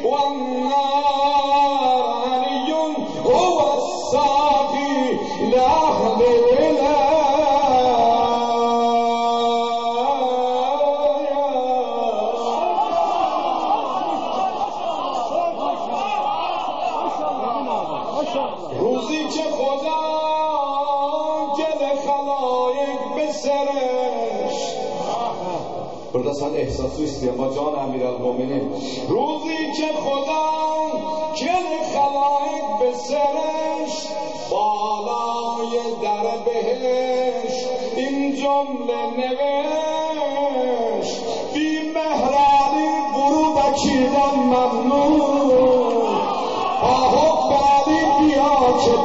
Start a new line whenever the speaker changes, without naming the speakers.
والنار علي هو الساقي لأهل روزی که خدا گل خلایق به سرش برده ساعت احساسو استیم با جان امیرالمومنین روزی که خدا گل خلایق به سرش بالای در بهش این جمله نوشت بی مهرانی برو بکیدم ممنون آهو بیا که